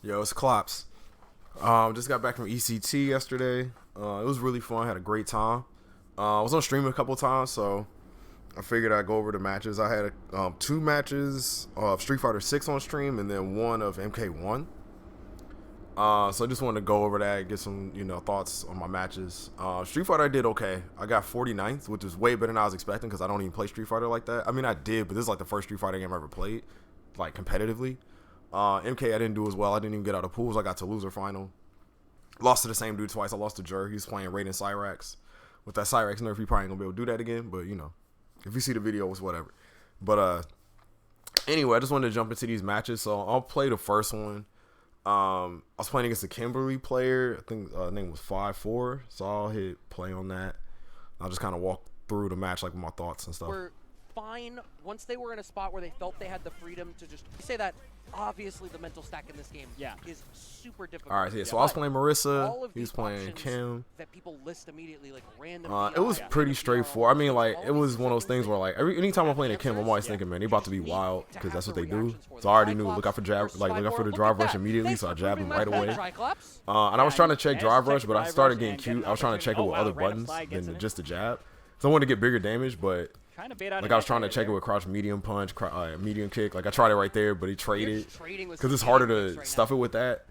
Yo, it's Klops. Just got back from ECT yesterday. It was really fun. Had a great time. I was on stream a couple times, so I figured I'd go over the matches. I had two matches of Street Fighter 6 on stream, and then one of MK1. So I just wanted to go over that, get some thoughts on my matches. Street Fighter I did okay. I got 49th, which was way better than I was expecting because I don't even play Street Fighter like that. I mean, I did, but this is like the first Street Fighter game I ever played, like competitively. MK I didn't do as well. I didn't even get out of pools. I got to loser final. Lost to the same dude twice. I lost to Jer. He was playing Raiden Cyrax. With that Cyrax nerf, he probably ain't gonna be able to do that again. But if you see the video, it's whatever. But anyway, I just wanted to jump into these matches. So I'll play the first one. I was playing against a Kimberly player. I think name was 5-4. So I'll hit play on that. I'll just kind of walk through the match like with my thoughts and stuff. Were fine once they were in a spot where they felt they had the freedom to just say that. Obviously, the mental stack in this game is super difficult. All right, so I was playing Marissa. He was playing Kim. That people list immediately, like random. It was pretty straightforward. I mean, like it was one of those things where like anytime I'm playing a Kim, I'm always thinking, man, they about to be wild because that's what they do. So I already knew look out for the drive rush immediately. So I jabbed him right away. And I was trying to check drive rush, but I started getting cute. I was trying to check it with other buttons than just the jab. So I wanted to get bigger damage, but. Like I was trying to check it with crouch medium punch, medium kick. Like I tried it right there, but he traded because it's harder to stuff it with that.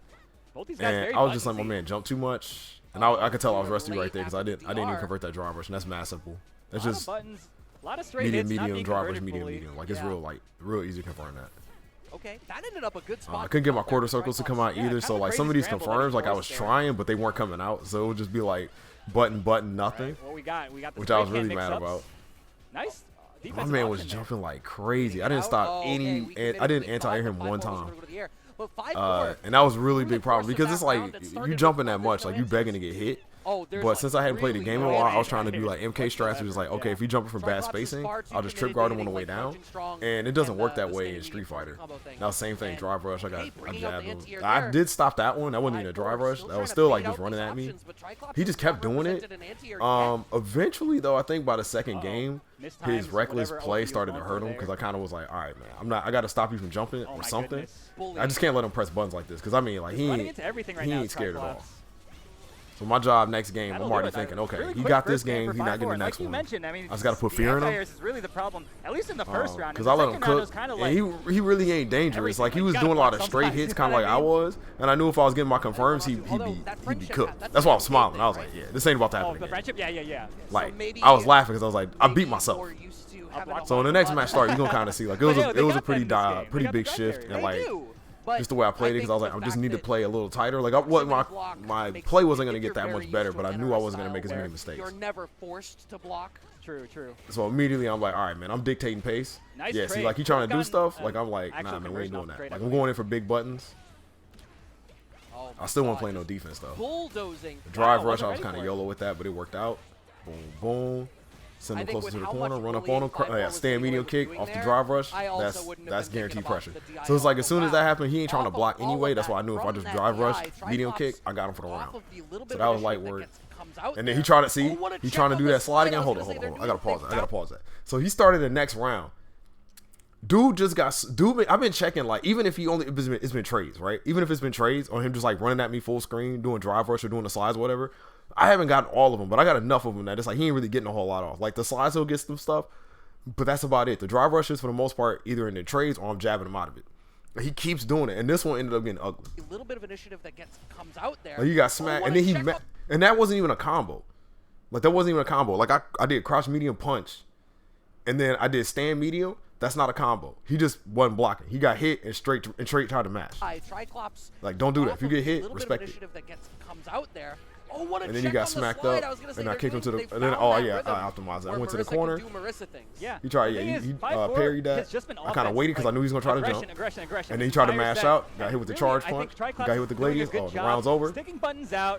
And I was just like, my man jumped too much, and I could tell I was rusty right there because I didn't even convert that drive rush, and that's mad simple. That's just medium, drive rush, medium. Like it's real easy to confirm that. Okay, that ended up a good spot. I couldn't get my quarter circles to come out either, so like some of these confirms, like I was trying, but they weren't coming out, so it would just be like button, nothing, which I was really mad about. Nice. My man was jumping like crazy. I didn't stop I didn't anti-air him one time. And that was a really big problem because it's like you jumping that much, like you begging to get hit. But since I hadn't played the game in a while, I was trying to do like MK strats, which is like, okay, if you jumping from bad spacing, I'll just trip guard him on the way down. And it doesn't work that way in Street Fighter. Now, same thing, drive rush, I jabbed him. I did stop that one. That wasn't even a drive rush. That was still like just running at me. He just kept doing it. Eventually, though, I think by the second game, his reckless play started to hurt him because I kind of was like, all right, man, I got to stop you from jumping or something. I just can't let him press buttons like this because, I mean, like he ain't scared at all. So my job next game, I'm already thinking, okay, he got this game, he's not getting the next one. I just got to put fear in him. Is really the problem, at least in the first round. Because I let him cook, and he really ain't dangerous. Like, he was doing a lot of straight hits, kind of like I was, and I knew if I was getting my confirms, he'd be cooked. That's why I was smiling. I was like, yeah, this ain't about to happen again. Friendship? Yeah. Like, I was laughing because I was like, I beat myself. So when the next match started, you're going to kind of see, like, it was a pretty big shift, and like, just the way I played it, because I was like, I just need to play a little tighter. Like, my play wasn't going to get that much better, but I knew I wasn't going to make as many mistakes. You're never forced to block. True. So immediately I'm like, all right, man, I'm dictating pace. Yeah, see, like, he trying to do stuff. Like, I'm like, nah, man, we ain't doing that. Like, I'm going in for big buttons. I still won't play no defense, though. Bulldozing. Drive rush, I was kind of YOLO with that, but it worked out. Boom, boom. Send him closer to the corner, run up on him, stand medium kick off the drive rush. That's guaranteed pressure. So it's like as soon as that happened, he ain't trying to block anyway. That's why I knew if I just drive rush, medium kick, I got him for the round. So that was light work. And then he tried to do that slide again. Hold on. I gotta pause that. So he started the next round. I've been checking, like, even if it's been trades, right? Even if it's been trades or him just like running at me full screen, doing drive rush or doing the slides or whatever. I haven't gotten all of them, but I got enough of them that it's like he ain't really getting a whole lot off. Like the slides, he'll get some stuff, but that's about it. The drive rushes, for the most part, either in the trades or I'm jabbing him out of it. He keeps doing it, and this one ended up getting ugly. A little bit of initiative that comes out there. Like he got smacked, and then and that wasn't even a combo. Like that wasn't even a combo. Like I did crouch medium punch, and then I did stand medium. That's not a combo. He just wasn't blocking. He got hit and straight tried to match. Like don't do that. If you get hit, respect it. Comes out there. And then he got smacked up, and I kicked him to the. And then I optimized it. I went to the corner. He tried, he parried that. I kind of waited because I knew he was gonna try to jump. And then he tried to mash out. Got hit with the charge punch. Got hit with the gladius. Oh, the round's over.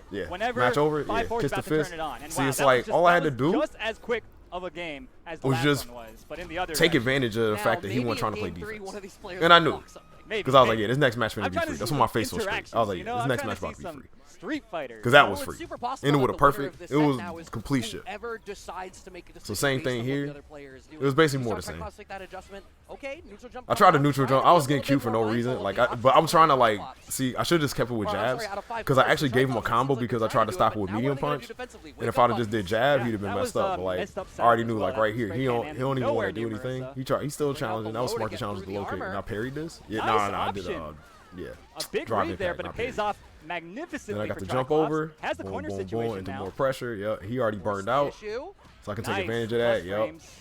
Yeah, match over. Yeah, kiss the fist. See, it's like all I had to do just as quick of a game as the was last just one was, but in the other take advantage of the fact that he wasn't trying to play defense. And I knew. Because I was like, yeah, this next match finna be free. That's when my face was straight. I was like, yeah, this next match about to be free. Street Fighter. Because that was Well, free. it's super possible Ended that with a the winner of perfect. this It set was now is complete shit. whoever decides to make a decision So same based thing on what here. the other player is doing. It was basically You more saw the same. Triclops like that adjustment. Okay, neutral jump I tried to comes out, neutral trying jump. to I be was a getting little cute bit for more no reason. mindful Like, of the but I'm options trying to for like Triclops. see. I should just kept it with Or, I'm sorry, jabs out of 5 because I players, actually gave him a Triclops combo seems like because I they're tried to trying stop do it with but now medium what are they gonna punch. do defensively? And Wake if I'd up have just punch. did jab, Yeah, he'd have been that messed was, up. But like, messed up I already setup knew as like well. right here, Straight he don't hand even nowhere want to do near anything. Marissa. He still Bring out challenging. That was below smart to to get challenge through the the low kick. armor. And I parried this. Yeah, Nice I did option. yeah. A big Drive read there, impact, but it not pays parried. off magnificently Then I got for the jump Triclops. over. Has the Boom, corner boom, boom, situation into now. more pressure. Yeah, he already burned out, Issue. so I can take Nice. advantage of that. Plus Yep. frames.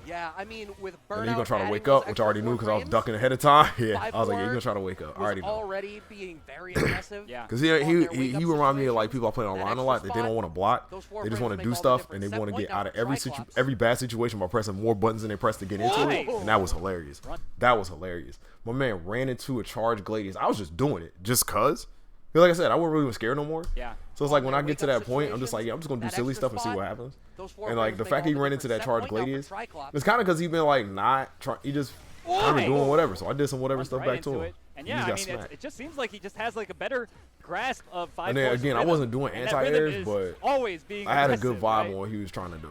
Yeah, I mean, with burnout, And he's gonna try to adding wake those up, which I extra already knew 4 because I was frames, ducking ahead of time. Yeah, I was like, yeah, 5-4 he's gonna try to wake up. I was already know. already being very aggressive. Yeah. Because on their he wake-up remind me of like situations. people I play That online a extra lot that they spot, don't want to block. those 4 They just frames want to make do all the stuff difference. and they Set want to point get now out of for Triclops. every bad situation by pressing more buttons than they press to get into it. Nice. And that was hilarious. Run. That was hilarious. My man ran into a charge Gladius. I was just doing it just cause. Like I said, I wasn't really scared no more. Yeah. So it's On like when their I get to wake-up that point, I'm just like, yeah, I'm just gonna do situations, silly that stuff and extra see what spot, happens. those 4 And like frames the make fact all he the ran into difference. that Set charge point now for Gladius, Triclops. it's kind of because he been like not trying. He just kind of Nice. doing whatever. So I did some whatever Runs stuff right back to into him. it. And He yeah, just I got mean, smacked. it just seems like he just has like a better grasp of 5 And then again, I wasn't doing and that rhythm anti-airs, is but always being I had a good aggressive, vibe right? on what he was trying to do.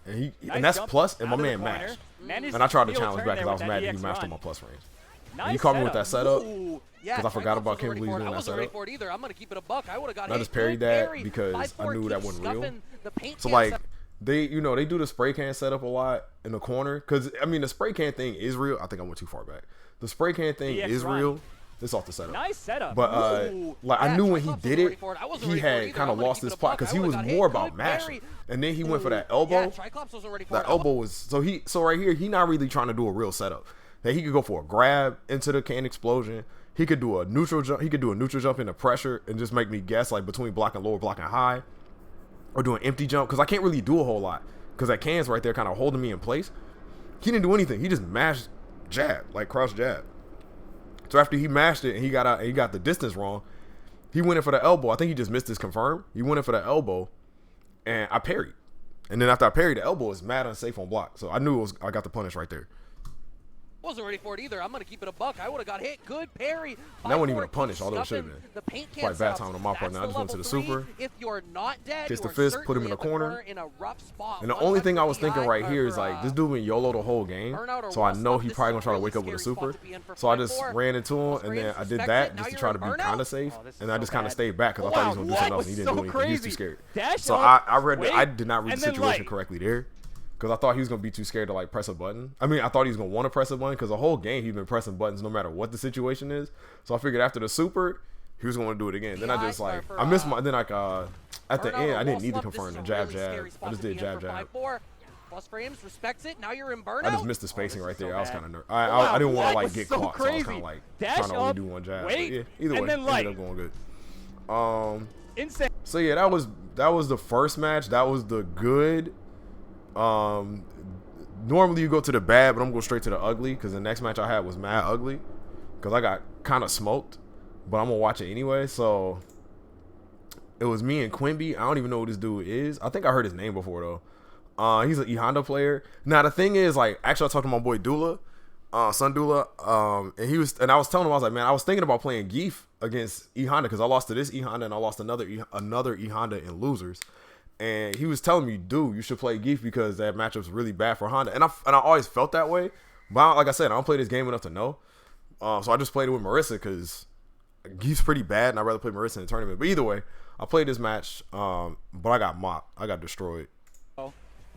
And he Nice and that's jump plus, and my out of the man corner. mashed. Managed And I tried to steal a challenge turn back there because I with was mad that he EX mashed on run. my plus range. Nice he caught me with setup. that setup. Ooh, yeah, 'Cause I forgot Triclops about was Kim already Lee's for it. doing I that wasn't ready setup. for it either. I'm gonna keep it a buck. I would have got And I hit. just parried Good that parry. because I 5-4 knew that keeps wasn't real. stuffing the paint So can like set- they do the spray can setup a lot in the corner because I mean the spray can thing is real. I think I went too far back. The spray can thing EX is run. real. It's off the setup. Nice setup. But Ooh. like I Yeah, knew when he Triclops did wasn't ready it, for it. I wasn't he ready for it had either. kind I'm of gonna lost keep his it a spot buck. because I he was would've got more hit. about Good mashing, parry. and then he went for that Ooh. elbow. Yeah, Triclops wasn't ready for it. That I was- elbow was so right here he not really trying to do a real setup. That he could go for a grab into the can explosion. He could do a neutral jump. He could do a neutral jump into pressure and just make me guess like between blocking low or blocking high, or do an empty jump because I can't really do a whole lot because that can's right there kind of holding me in place. He didn't do anything. He just mashed jab like cross jab. So after he mashed it and he got out and he got the distance wrong, he went in for the elbow. I think he just missed his confirm. He went in for the elbow, and I parried. And then after I parried, the elbow is mad unsafe on block. So I knew I got the punish right there. Wasn't ready for it either. I'm gonna keep it a buck. I would have got hit. Good parry. And that wasn't even a 5-4 punish, keeps although it should have stuffing been. the paint can Probably bad setups. time on my part. That's Now I just went to the level 3. super. If you're not dead, Kiss you the are fist, put him in certainly the at corner. in a rough spot. And the only thing I was 100 thinking right PI here is for, like this dude been YOLO the whole game. burnout or So I wall know stuff. he This probably is gonna a try to really wake up with a scary super. spot to be in for So I just 5-4. ran into him Plus and then frames I did respects that it. Now just to you're try in to be burnout. kind of safe. Oh, this is And I so just kind bad. of stayed back because I Wow, thought he was gonna do that something else was and he didn't so do anything. He was too crazy. scared. Dash So up, I read wait, I did not read and the then situation light. correctly there. Because I thought he was going to be too scared to like press a button. I mean, I thought he was going to want to press a button because the whole game he's been pressing buttons no matter what the situation is. So I figured after the super, he was going to do it again. Then I just like, I missed my, then like, at the Burnout end, or I didn't wall need to slump. This confirm is the a jab, really jab. scary I spot just to did be in jab, for jab. 5-4. Plus frames respects it. Now you're in burnout. I just missed the spacing this right is so there. I was bad. kind of nervous. Wow, I didn't want that to like was get so caught. So I was crazy. kind of like Dash trying to only up, do one jab. wait, But yeah, either and way, then it light. ended up going good. Insane. So yeah, that was the first match. That was the good. Normally you go to the bad, but I'm going straight to the ugly because the next match I had was mad ugly because I got kind of smoked, but I'm gonna watch it anyway. So it was me and Quimby. I don't even know who this dude is. I think I heard his name before though. He's an E Honda player. Now the thing is, like, actually I talked to my boy Dula, Son Dula, and I was telling him, I was like, man, I was thinking about playing Geef against E Honda because I lost to this E Honda and I lost another E Honda in losers. And he was telling me, dude, you should play Geef because that matchup's really bad for Honda. And I always felt that way. But like I said, I don't play this game enough to know. So I just played it with Marissa because Geef's pretty bad, and I'd rather play Marissa in the tournament. But either way, I played this match, but I got mopped. I got destroyed.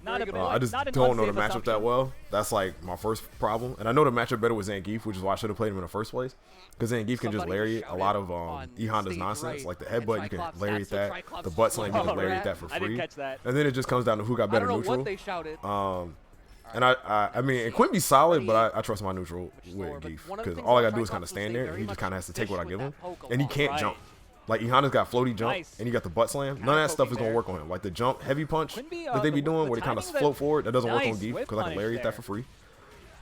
Not a, I just not an don't know the unsafe matchup assumption. that well. That's like my first problem. And I know the matchup better with Zangief, which is why I should have played him in the first place. Because Zangief can just Somebody lariat a shouted lot of on E Honda's stage nonsense. right, Like the and headbutt, you can Triclops, lariat that's that. what The Triclops butt is slam, you like. can Oh, lariat right. that for I didn't free. catch that. And then it just comes down to who got I better don't know neutral. what they shouted. And I mean, and Quimby's solid, but I trust my neutral slower, with but Geef one of the because things all I about gotta do is Triclops kind of is stand they there. very He just much kind of has to take fish what I with give him, that poke a and he lot. can't Right. jump. Like Honda's got floaty jump, Nice. and he got the butt slam. None of that stuff is gonna work on him. Like the jump heavy punch Quimby, that they be the doing, where they kind of timing of float that- forward, that doesn't work on Nice Geef whip because I can punish lariat that there. for free.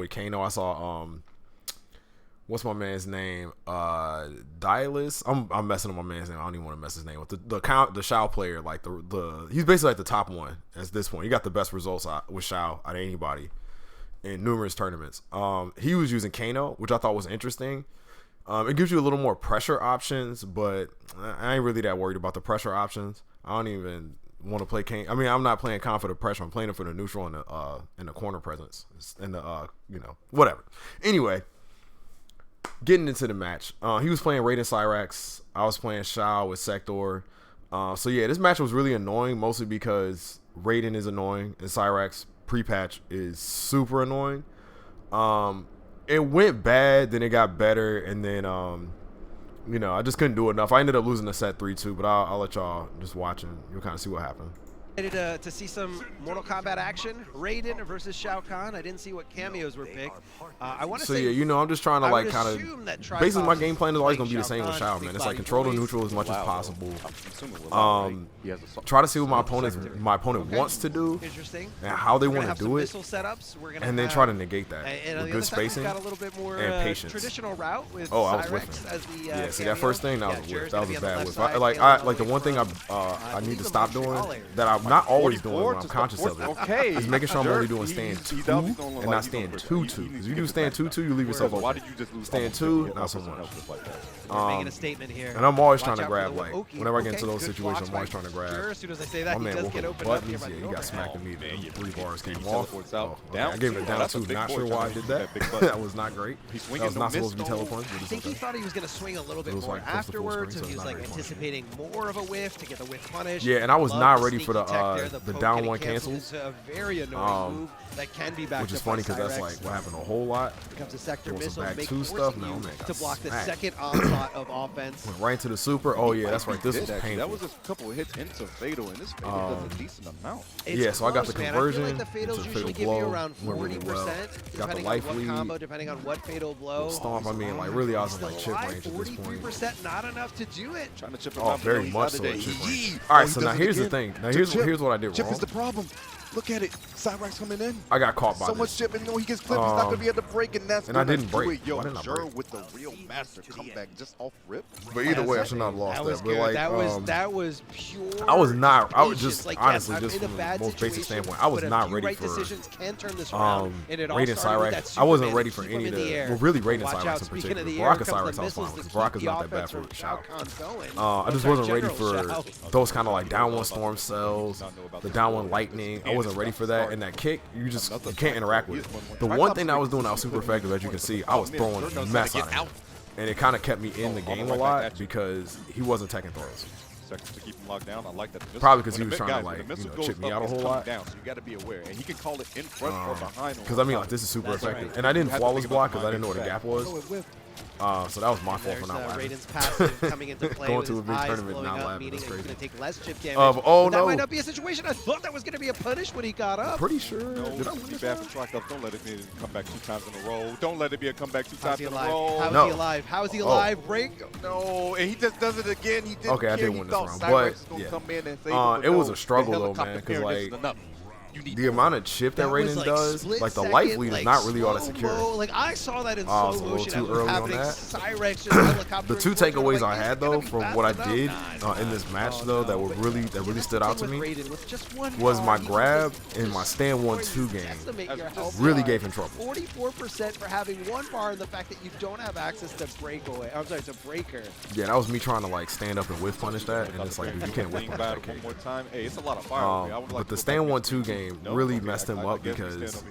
with Kano. I saw what's my man's name? Dialis. I'm messing up my man's name. I don't even want to mess his name with the Shao player. Like he's basically like the top one at this point. He got the best results with Shao out of anybody in numerous tournaments. He was using Kano, which I thought was interesting. It gives you a little more pressure options, but I ain't really that worried about the pressure options. I don't even want to play Kano. I mean, I'm not playing Kano for the pressure. I'm playing it for the neutral and the corner presence and the whatever. Anyway, getting into the match, he was playing Raiden Cyrax. I was playing Shao with Sector. So yeah, this match was really annoying, mostly because Raiden is annoying and Cyrax pre-patch is super annoying. It went bad, then it got better, and then I just couldn't do enough. I ended up losing the set 3-2, but I'll let y'all just watch and you'll kind of see what happened. To see some Mortal Kombat action, Raiden versus Shao Kahn. I didn't see what cameos were picked. I want to say, yeah, I'm just trying to like kind of basically my game plan is always gonna be the same with Shao, man. It's like control the neutral as much as possible. Try to see what my opponent wants to do and how they want to do it, and then try to negate that with good spacing and patience. Traditional route with I was whiffing. Yeah, see that first thing, that was a whiff. That was a bad whiff. Like the one thing I need to stop doing that I'm not always doing when I'm conscious of it is making sure I'm only doing stand 2 and not stand 2-2. Because you do stand 2-2, you leave yourself open. Stand 2, not so much. Making a statement here. And I'm always trying to grab, like, whenever I get into those situations, I'm always trying to grab. As soon as I say that, my man does get Wolf opened up. buttons, yeah, he got smacked immediately. 3 bars came off. I gave it a down 2. Not sure why I did that. That was not great. That was not supposed to be telepunch. I think he thought he was going to swing a little bit more afterwards, so he was like anticipating more of a whiff to get the whiff punish. Yeah, and I was not ready for the down 1 cancels. A very annoying move that can be backed which is funny because that's like what happened a whole lot. Becomes a sector missile, back 2 stuff. No, man, to block the second onslaught of offense. Went right into the super. Oh yeah, that's right. This was painful. That was a couple of hits into fatal, and this fatal does a decent amount. Yeah, so I got the conversion. I feel like the fatals usually give you around 40%, got the depending life on what lead. combo, depending on what fatal blow. Stomp. I mean, like really, I was in like chip range at this point. 43%, not enough to do it. Trying to chip him out, very much so. All right, so now here's the thing. Now here's what I did wrong. Chip is the problem. Look at it. Cyrax coming in. I got caught by so much chip, and he gets clipped. He's not going to be able to break, and that's I didn't break. Yo, Why didn't I break? with the real master comeback just off rip. But either way, I should not have lost that. But like, that was pure. I was not. I was just like, honestly, yes, just I'm from in a the bad most basic situation, standpoint, I was not ready right for decisions can turn this around, and it all Raiden started with that Cyrax. I wasn't Superman ready for keep any him of in the the. air. Well, really, Raiden Watch Cyrax out, in speaking particular. of the air, Baraka comes Cyrax, the I was fine missiles with. to Baraka's keep not the that bad offense for Shao Shao. Kahn going. I just wasn't ready for those kind of like down 1 storm cells, the down 1 lightning. I wasn't ready for that, and that kick, you can't interact with it. The one thing that I was doing that was super effective, as you can see, I was throwing a mess out of him, and it kind of kept me in the game a lot because he wasn't taking throws. To keep him locked down. I like that. Probably because he was trying to like chip me out a whole lot. Down, so you got to be aware, and he can call it in front or behind. Because I mean, like this is super effective, and I didn't flawless block because I didn't know what the gap was. So that was my fault for not laughing. Raiden's passive coming into play. Going with to a his big eyes tournament blowing not up, laughing. meaning That's he's crazy. going to take less chip damage. Oh that no! might not be a situation. I thought that was going to be a punish when he got up. Pretty sure. No, Did I win be this bad one? for track up. Don't let it be a comeback 2 times in a row. Don't let it be a comeback 2 times in a row. How is No. he alive? How is he alive? Break. No, and he just does it again. He didn't Okay, I care. did He win this thought round, Cyrax but was gonna yeah. come in and save him, but It was no, a struggle the though, helicopter man, because parent like isn't enough. You need the amount of chip that was Raiden like does, split like the life second, lead is like not really all that slow-mo. secure. Like I saw that in Oh, it's slow a little motion too as it was early on happening. that. Cyrax just helicopter. The 2 takeaways I had though from what I did in this match though that were really stood out to me was my grab and my stand 1-2 game really gave him trouble. 44% for having 1 bar and the fact that you don't have access to breakaway. I'm sorry, to breaker. Yeah, that was me trying to like stand up and whiff punish that, and it's like, dude, you can't whiff punish that one kick. more time. Hey, it's a lot of fire. But the stand 1-2 game really messed him up because it's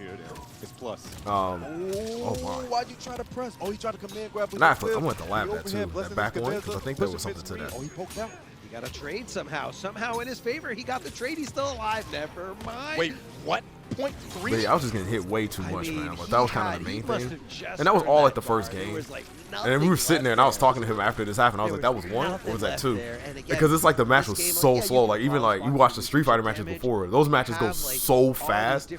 plus. oh my. Why'd you try to press? Oh, he tried to come in, grab. Nah, I'm going to laugh that too. That back one, because I think there was something to that. Oh, he poked out. He got a trade somehow. Somehow in his favor, he got the trade. He's still alive. Never mind. Wait, what? 0.3? But yeah, I was just getting hit way too much, man. Like, that was kind of the main must thing. have just And that was earned all that at the first bar. There game. was, like, And then we were nothing sitting there, and I was left talking to him after this happened. I was like, that was 1 or was that 2? Again, Because it's like the match was this game, so like, yeah, slow. you Like can even like you watch the Street Fighter matches before, those matches go so fast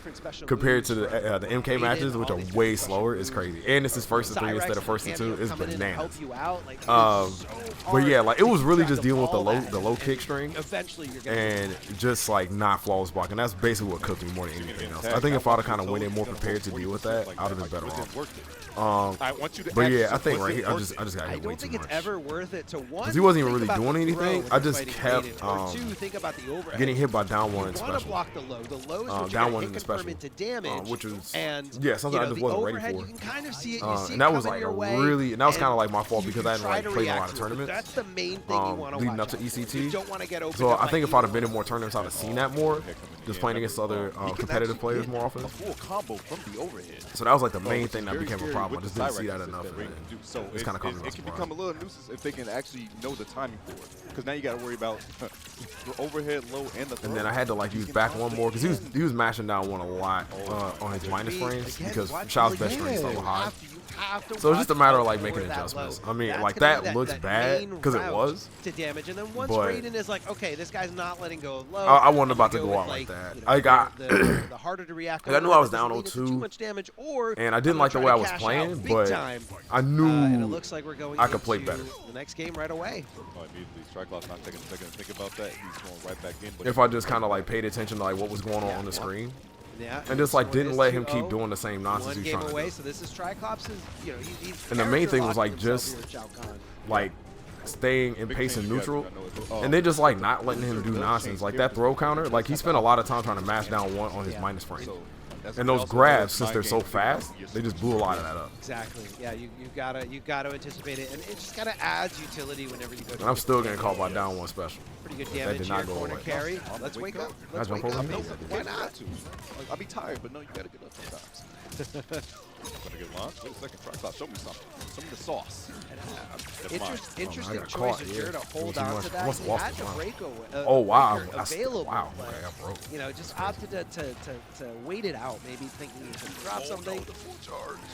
compared to the MK matches, which are way slower. It's crazy. And it's his first to 3 instead of first to 2. It's bananas. But yeah, like it was really just dealing with the low kick string and just like not flawless blocking. That's basically what cooked me more than anything else. I think if I'd have kind of went in more prepared to deal with that, I'd have been better off. I want you to. But yeah, ask I think yourself, right here, I was just got I hit way don't too think much. it's ever worth it to one. Because he wasn't even think really about doing the throw anything. when I you're just fighting kept native, or two, think about the overhead. getting hit by down one You and want to special. block the low. The low is what Down you're one going in to the hit confirm special, into damage. which was and yeah, something I just the wasn't ready overhead, for. You can kind of see it. You see And it that was coming like a your way, really, and that was kind of and like my fault you because I hadn't try like to played a react lot of to it. tournaments. That's the main thing you want to leading watch up to out for. ECT. You don't want to get opened So up I by think if I'd have either been in one. more tournaments, I'd have seen that more. Just playing against other competitive players more often. A full combo from the overhead. So that was like the main Which thing is that very became a scary problem. I with just the didn't see that Cyraxes enough. that Ray can do. So It's kind of caught me by it can surprise. become a little nuisance if they can actually know the timing for it. Because now you got to worry about the overhead, low, and the throw. And then I had to like use back one more because he was mashing down one a lot on his minus frames because Shao's best frame is so high. So it's just a matter of like making adjustments. I mean, like that looks bad because it was. To damage, and then once but Raiden is like, okay, this guy's not letting go of low. I wasn't about to you go with, out like that. you know, I got the harder to react. I knew over I was that down doesn't lead into 0-2, too much damage, or and I I'm didn't gonna like the try way I to was cash playing, out big but time. I And it knew looks like we're going I could play into better. The next game right away. Oh, immediately, Strikeloss not taking a second to think about that. He's going right back in. But if I just kind of like paid attention to like what was going on the screen. Yeah, And just like scored didn't this let him 2-0. keep doing the same nonsense One he's game trying to away, do. so this is Triclops' you know, he's And the main thing was like character just locking himself here, Shao Kahn. like staying in Big pace thing and you guys neutral, gotta know is, and then just like not letting him do nonsense. Like that throw counter, like he spent a lot of time trying to mash down one on his minus frame. So, that's And what those also grabs, knows since they're so mind games, fast, they just blew a lot of that up. Exactly. Yeah, you gotta anticipate it, and it just kind of adds utility whenever you go. And I'm still getting caught by down one special. Pretty good That damage did here, not go corner away. carry. Let's wake up. Let's jump wake over up. me? Why not? I'll be tired, but no, you gotta get up sometimes. Gonna get launched. Wait a second, Triclops, show me something. Show me the sauce. Interesting got choice caught, of yeah. Jura to hold Too on much. to I that. must He have had lost the the break Oh wow, breaker that's available. wow. but, Okay, I broke. you know, just opted to wait it out. Maybe thinking he could drop something. I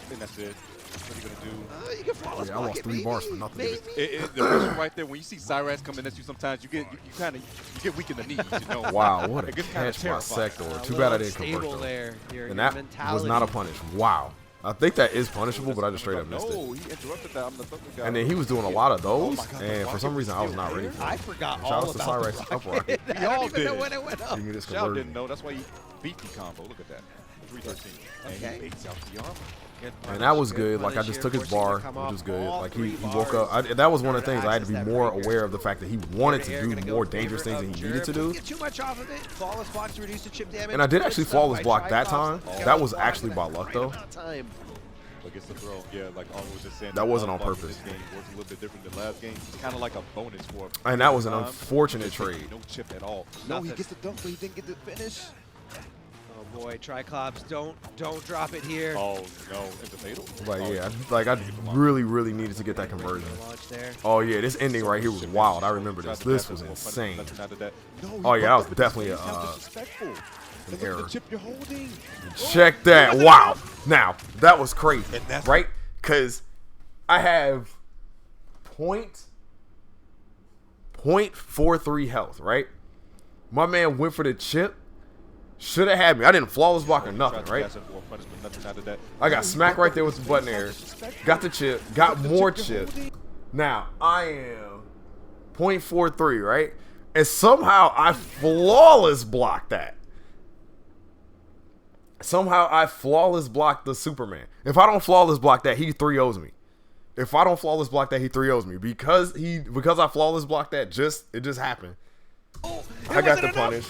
think that's it. What are you gonna do? You can flawless Yeah, I block lost it, 3 maybe. bars for nothing. Maybe. The pressure right there. When you see Cyrax coming at you, sometimes you get weak in the knees. You know. Wow, what a It gets kinda catch by terrifying. Sector. A Too bad I little didn't convert unstable though. there. Your And that mentality. was not a punish. Wow. I think that is punishable, but I just straight up missed No, it. he interrupted that. I'm the third guy. And then he was doing a lot of Oh those, my God, and why for some is reason he I was still not ready there? for I it. forgot Shout all out to about the Cyrax rocket. up rocket. I don't even know did. when it went up. Give me this Shao conversion. didn't know. That's why he beat the combo. Look at that. 313. And Okay. he baits out the armor. And that was good. Like I just took his bar, which was good. Like he woke up. That was one of the things I had to be more aware of the fact that he wanted to do more dangerous things than he needed to do. Get too much off of it. Flawless block to reduce the chip damage. And I did actually Good stuff flawless by block that Triclops. time. Got That the was block actually at by the luck right though. amount of time. Against the throw. Yeah, like Arnold was just saying. That wasn't on block in purpose. This game works a little bit different than last game. It's kind of like a bonus for. And that was an time. unfortunate Just taking trade. No chip at all. No, Nothing. he gets the dunk, but he didn't get the finish. Oh boy, Triclops, don't drop it here. Oh no, is it fatal? Like Oh, yeah, like I really needed to get that conversion. Launch there. Oh yeah, this ending right here was wild. I remember this. This was insane. Oh, yeah, that was definitely a, disrespectful. an error. The chip you're holding. Check that. Wow. Now that was crazy, And that's- right? Because I have .43 health, right? My man went for the chip. Should have had me. I didn't flawless block or nothing, right? I got smacked right there with the button air. Got the chip. Got more chip. Now I am .43, right? And somehow I flawless blocked that. Somehow I flawless blocked the Superman. If I don't flawless block that, he 3-0s me. If I don't flawless block that, he 3-0s me. Because I flawless blocked that, it just happened. I got the punish.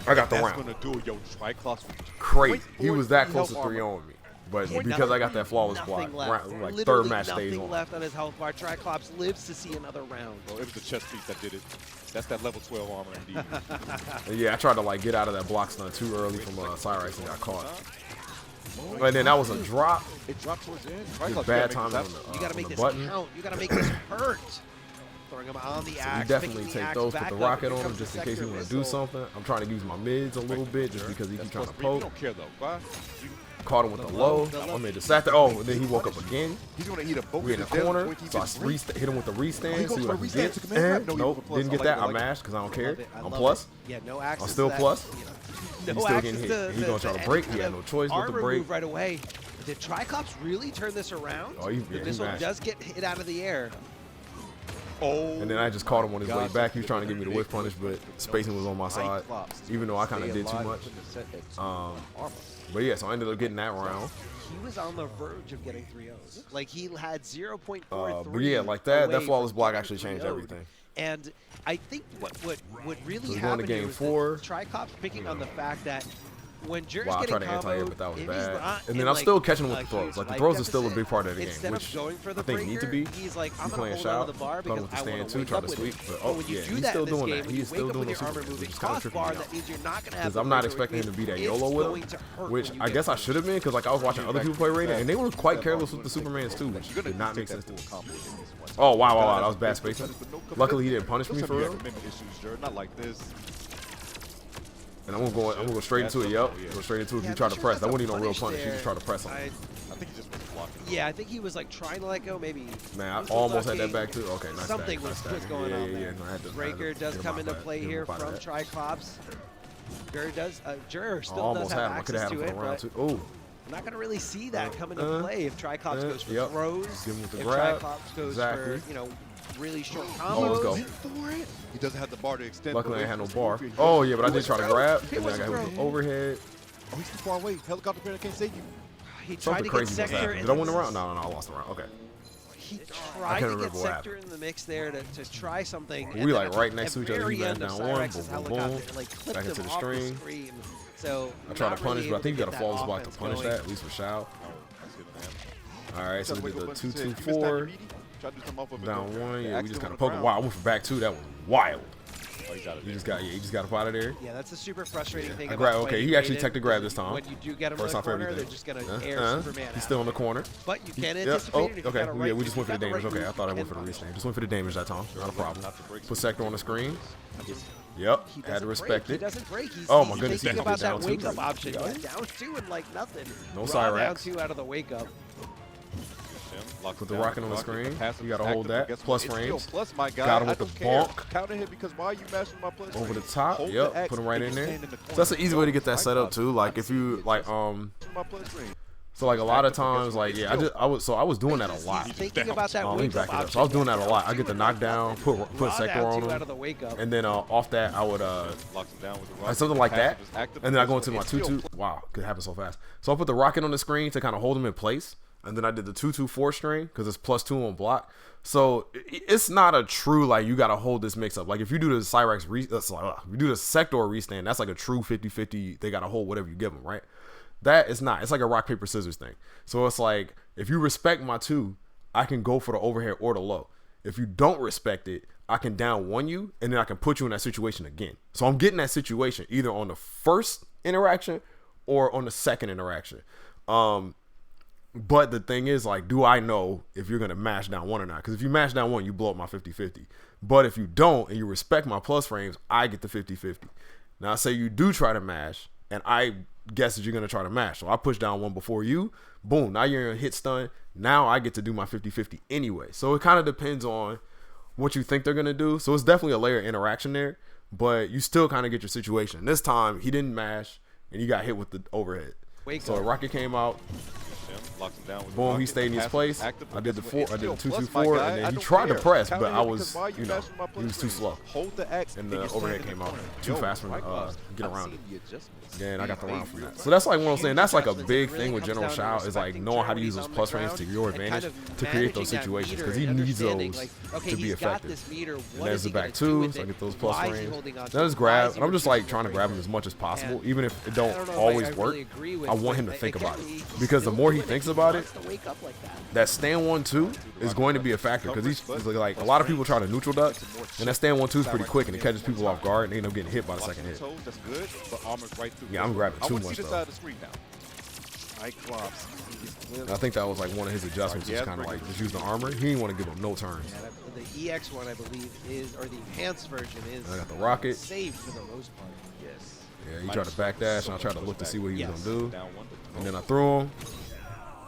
I got the That's round. gonna do it, yo. Triclops. Crazy. He was that He close to held armor. 3-0 me. But because I got that flawless block, Nothing left. like Literally third match stays nothing on. left on his health bar. Triclops lives to see another round. Oh, it was the chest piece that did it. That's that level 12 armor indeed. And yeah, I tried to like get out of that block stun too early from Cyrax and got caught. And then that was a drop. It dropped towards the end. Just Triclops bad gotta timing make on this the, You gotta on make the this button. count. You gotta make this hurt. Throwing him on the You axe. definitely picking the take axe those, put back the up. rocket Here on him comes just the in case he sector want to do missile. something. I'm trying to use my mids a little bit just because he keep trying to You poke. don't care though. Why? Caught him with the low. I made the Sactor. Oh, and then he woke up again. He's gonna eat a boat. We in the corner, so I hit him with the restand, see what I can get. Nope, didn't get that. I mashed because I don't care. I I'm love plus. it. Yeah, no access I'm still to that, plus. you know, He's no still access getting to hit. He's the- gonna try the to break. any He had kind no of choice but to armor break. move right away. Did Triclops really turn this around? Oh, he The missile mashed. does get hit out of the air. And then I just caught him on his way back. He was trying to give me the whiff punish, but spacing was on my side, even though I kind of did too much. But yeah, so I ended up getting that round. He was on the verge of getting 3-0s. Like, he had 0.43. But yeah, like that flawless block actually changed everything. And I think what really So happened game here was 4. that Tricops picking on the fact that when Jer's Wow, I getting tried to anti-air, comboed, but that was if bad. he's not And then in, I'm like, still catching him with a the throws. huge Like, the life throws are still a deficit, big part of the game, instead which of going for the I think need to be. breaker, he's like, I'm You going playing to hold on shout, to the bar going because with the I stand want to too, wake try up to with sweep. it. But But when you yeah, do he's that still in this doing game, that. when you He's wake still up doing with those your armor super moves, moving which is kind of tripping me crossbar, out. that means you're not going to have Because the I'm not breaker, expecting which him to be that means YOLO it's with going it, to hurt which when you I get guess I it. should have been, because like I was watching other people play Raiden, and they were quite careless with the Supermans too, which did not make sense to me. Oh, wow, that was bad spacing. Luckily, he didn't punish me for real. Not like this. And I'm gonna go straight into it. Yep, go straight into it. If you try to press, that wasn't even no real punish. He just tried to press him. I think he just was blocking. Yeah, I think he was like trying to let go. Maybe. Man, I almost had that back too. Okay, nice. Something stack, was nice going on there. Yeah. No, I had to, Breaker does come into play here from Tricops. Jur still almost does had have him. I could access have had to him it, for round but 2. Oh, we're not going to really see that come into play if Tricops goes for yep. throws. Give him with the if grab. Tricops goes Exactly. for, really short Oh, combos. let's go. He doesn't have the bar to extend. Luckily, I ain't had no bar. Oh yeah, but I did try to grab, and then I got hit with the overhead. Oh, he's too far away. Helicopter parent can't save you. He tried Something to get crazy must Sector happen. in Did I win the round? No, I lost the round. Okay. He I tried can't to remember get what Sector in the mix there to try something. We and then like at right the next to each other. very He end mashed of down one, Cyrex's boom, boom, boom. helicopter, like, clipped Back into him the off screen. So I tried not to punish, really but I able think you to got a get flawless that block to offense punish going. that, at least for Shao. All right, so we did the 2-2-4. Down 1. Yeah, we just kind of poked him. Wow, I went for back 2. That was wild. He just got up out of there. Yeah, that's a super frustrating thing. I about grabbed. Okay, playing he actually Raiden, teched the grab this time. When you do get him First in the time for corner, everything. they're just gonna air Superman He's out. still in the corner. But you can Yep. anticipate Oh, it if you okay. got a right Yeah, we move. just went for the If you got damage. the Okay, I right thought I move, went for the and restain. Just went for the damage that time. Not a problem. Put Sector on the screen. Yep, He had to doesn't respect break. it. He doesn't break. He's, Oh my he's goodness, he thinking got about that down 2. wake up option. Yeah. He's down 2 and like nothing. No Raw Cyrax. down 2 out of the wake up. Put the rocket on the screen. You gotta hold that. Guess what? Plus It's frames. still plus, my guy. Got him I with the don't care. bonk. Counter hit because why are you mashing my plus Over the frames? top. Hold the Yep. X Put him right and in you there. stand in the So that's an corner. easy way to get that set up Cyclops. too. Like if you like My plus frame. so like a lot of times like yeah I was doing that a lot. He's thinking about that Let me wake back up it up. option. So I was doing that a lot. I get the knockdown, put Raw Sector down on 2 out him, of the wake up. and then off that I would Locks him down with the rocket. something like that, Passive is active. and then I go into my It's still 2-2. Wow, could happen so fast. So I put the rocket on the screen to kind of hold him in place, and then I did the 2-2-4 string because it's +2 on block. So it's not a true like you gotta hold this mix up. Like if you do the Cyrax if you do the Sector restand, that's like a true 50-50. They gotta hold whatever you give them, right? That is not. It's like a rock paper scissors thing. So it's like if you respect my 2, I can go for the overhead or the low. If you don't respect it, I can down 1 you, and then I can put you in that situation again. So I'm getting that situation either on the first interaction or on the second interaction. But the thing is, like, do I know if you're going to mash down 1 or not? Because if you mash down 1, you blow up my 50-50. But if you don't and you respect my plus frames, I get the 50-50. Now, say you do try to mash, and I guess that you're going to try to mash. So I push down 1 before you. Boom. Now you're in a hit stun. Now I get to do my 50-50 anyway. So it kind of depends on what you think they're going to do. So it's definitely a layer of interaction there. But you still kind of get your situation. This time, he didn't mash, and you got hit with the overhead. So a rocket came out. Locks him down with Boom, he stayed in his place. I did the 2-2-4, and then he tried to press, but I was, he was too slow. Hold the X And the overhead came out too fast for me to get around it. Yeah, And I got the round from that. So that's like what I'm saying. That's like a big thing with General Shao is like knowing how to use those plus frames to your advantage to create those situations because he needs those to be effective. And there's the back 2, so I get those plus frames. Then just grab, and I'm just like trying to grab him as much as possible, even if it don't always work. I want him to think about it because the more he thinks about it, that stand 1-2 is going to be a factor because he's like a lot of people try to neutral duck, and that stand 1-2 is pretty quick and it catches people off guard and they end up getting hit by the second hit. That's good, but armor's right through. Yeah, I'm grabbing too much I want to see the though. side of the screen now. Cyclops. And I think that was like one of his adjustments, just kind of like just use the armor. He didn't want to give him no turns. Yeah, the EX one, I believe, is, or the enhanced version is. I got the rocket. Saved for the most part. Yes. Yeah, he tried to backdash, and I tried to look to see what he was Yes. gonna do, Down 1. and then I threw him.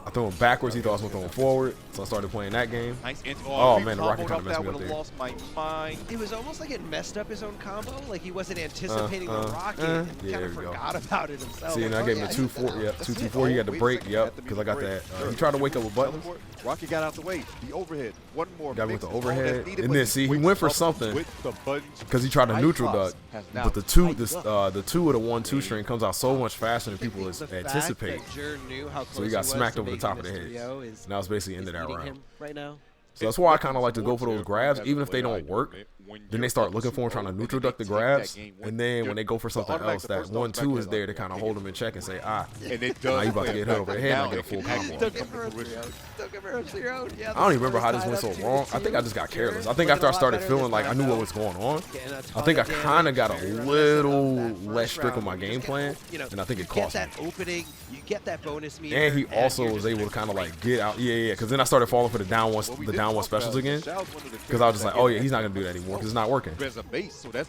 I threw him backwards. He thought I was going to throw him forward. So I started playing that game. Nice. Oh, man, the rocket kind of messed me up there. there. Lost my mind. It was almost like it messed up his own combo. Like he wasn't anticipating the rocket and Yeah, kind there of we go. forgot about it himself. See, and I gave him a 2-4. Yep, 2-2-4. He had to break. Yep, because I got that. He tried to wake up with buttons. Rocket got out the way. The overhead. One more. Got me with the mix is all overhead. that's needed, And but then, see, he went for something with the buttons. because he tried to neutral duck. has now But the 2 of the The 1-2 string comes out so much faster than people anticipate. So he got smacked over the top of the head. And that was basically the end of that round. Right now. So that's why I kind of like to go for those grabs, even if they don't work. Then they start looking for him, trying to neutral duck the grabs, and then when they go for something else, that 1-2 is there to kind of hold them in check and say, now you about to get hit over the head and I get a full combo. Don't give her a 3-0. Yeah, I don't even remember how this went so wrong. I think I just got careless. I think after I started feeling like I knew what was going on, I think I kind of got a little less strict with my game plan, and I think it cost me. You get that opening, you get that bonus meter. And he also was able to kind of like get out. Yeah, because then I started falling for the down one specials again, because I was just like, oh yeah, he's not gonna do that anymore because it's not working.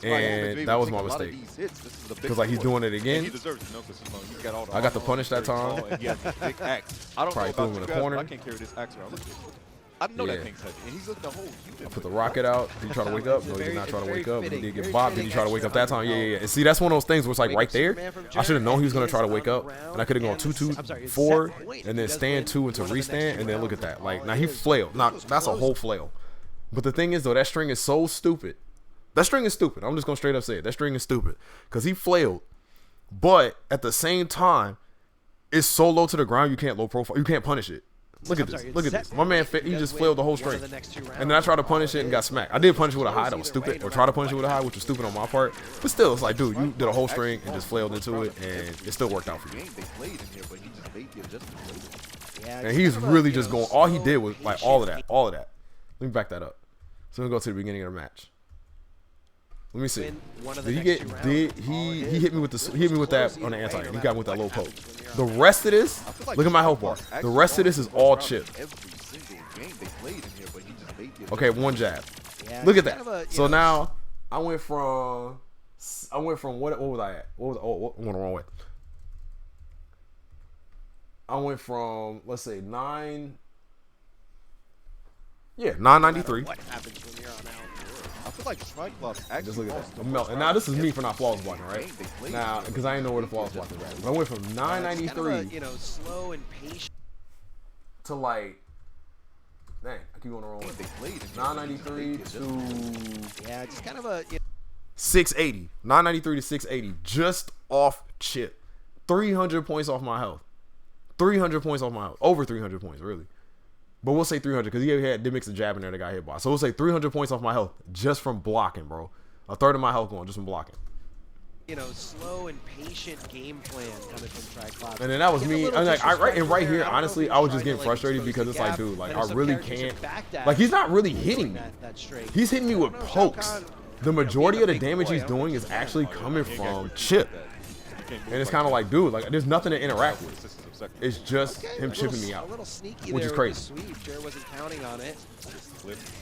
And that was my mistake. Because like he's doing it again. I got the punish that time. Probably threw him in the corner. I can't carry this axe around. I know that thing's heavy, and he's looking the whole unit. Put the rocket out. Did he try to wake up? No, he did not try to wake up. He did get bopped. Did he try to wake up that time? Yeah. And see, that's one of those things where it's like right there. I should have known he was going to try to wake up, and I could have gone 2-2-4, and then stand 2 into restand, and then look at that. Like, now he flailed. Now, that's a whole flail. But the thing is, though, that string is so stupid. That string is stupid. I'm just going to straight up say it. That string is stupid because he flailed. But at the same time, it's so low to the ground, you can't low profile. You can't punish it. Look at this. Look at this. My man, he just flailed the whole string. And then I tried to punish it and got smacked. I did punish it with a high. That was stupid. Or try to punish it with a high, which was stupid on my part. But still, it's like, dude, you did a whole string and just flailed into it, and it still worked out for you. And he's really just going. All he did was like all of that. All of that. Let me back that up. So let me go to the beginning of the match. Let me see. Did he get? He hit me with that on the anti. He got me with that low poke. The rest of this, look at my health bar. The rest of this is all chip. Okay, one jab. Look at that. So now I went from what was I at? What went the wrong way? I went from, let's say 993. What happens when you're on out? I feel like Triclops actually Just look at that. I'm melting. And now this is me for not flawless blocking, right? Now, because I didn't know where the flawless blocking was at. But I went from 993 slow and patient to like, dang, I keep going the wrong way. 993 to just kind of a 680. 993 to 680, just off chip. 300 points off my health. 300 points off my health. Over 300 points, really. But we'll say 300 because he did mix a jab in there that got hit by. So we'll say 300 points off my health just from blocking, bro. A third of my health going just from blocking. Slow and patient game plan coming from Triclops. And then that was me. I'm like, right here, honestly, I was just getting frustrated because it's like, dude, like I really can't. Like he's not really hitting me. He's hitting me with pokes. The majority of the damage he's doing is actually coming from chip. And it's kind of like, dude, like there's nothing to interact with. It's just him chipping me out, which is crazy.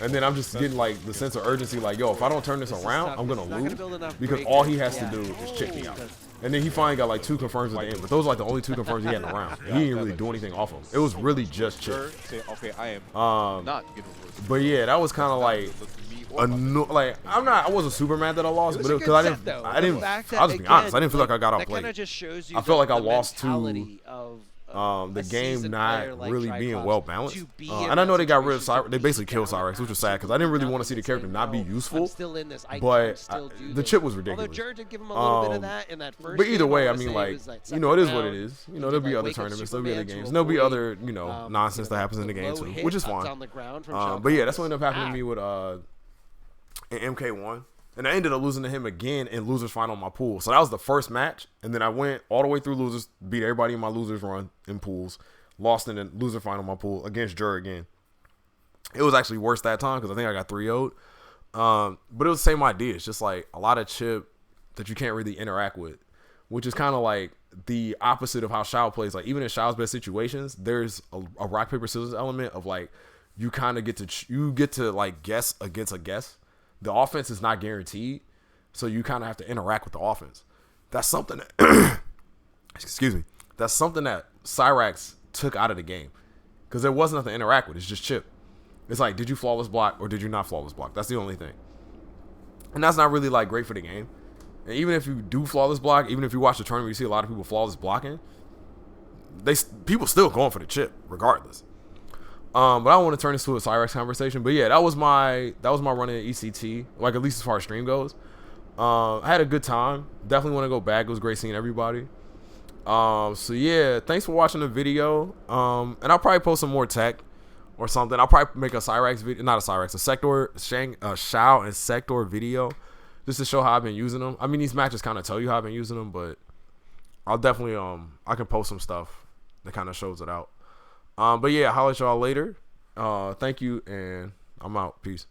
And then I'm just getting like the sense of urgency, like, yo, if I don't turn this around, I'm gonna lose because all he has to do is chip me out. And then he finally got like 2 confirms at the end, but those are like the only 2 confirms he had in the round. He didn't really do anything off of them. It was really just chip. But yeah, that was kind of like. Like I wasn't super mad that I lost, but because I'll just be honest, I didn't feel like I got outplayed. I felt like I lost to the game not really being well balanced. And I know they got rid of Cyrex. They basically killed Cyrex, which was sad because I didn't really want to see the character not be useful. But the chip was ridiculous. But either way, I mean, like, you know, it is what it is. You know, there'll be other tournaments, there'll be other games, and there'll be other, you know, nonsense that happens in the game too, which is fine. But yeah, that's what ended up happening to me with in MK1. And I ended up losing to him again in losers final in my pool. So that was the first match. And then I went all the way through losers, beat everybody in my losers run in pools, lost in the loser final in my pool against Jur again. It was actually worse that time because I think I got 3-0'd. But it was the same idea. It's just like a lot of chip that you can't really interact with, which is kind of like the opposite of how Shao plays. Like even in Shao's best situations, there's a rock, paper, scissors element of like you kind of get to like guess against a guess. The offense is not guaranteed, so you kind of have to interact with the offense. That's something that, excuse me, that's something that Cyrex took out of the game. because there was nothing to interact with. It's just chip. It's like, did you flawless block or did you not flawless block? That's the only thing. And that's not really like great for the game. And even if you do flawless block, even if you watch the tournament, you see a lot of people flawless blocking. People still going for the chip regardless. But I don't want to turn this to a Cyrex conversation. But yeah, that was my run in ECT, like at least as far as stream goes. I had a good time. Definitely want to go back. It was great seeing everybody. So yeah, thanks for watching the video. And I'll probably post some more tech or something. I'll probably make a Cyrex video, not a Cyrex, a Sector, Shao and Sector video, just to show how I've been using them. I mean, these matches kind of tell you how I've been using them, but I'll definitely I can post some stuff that kind of shows it out. But yeah, I'll holler at y'all later. Thank you, and I'm out. Peace.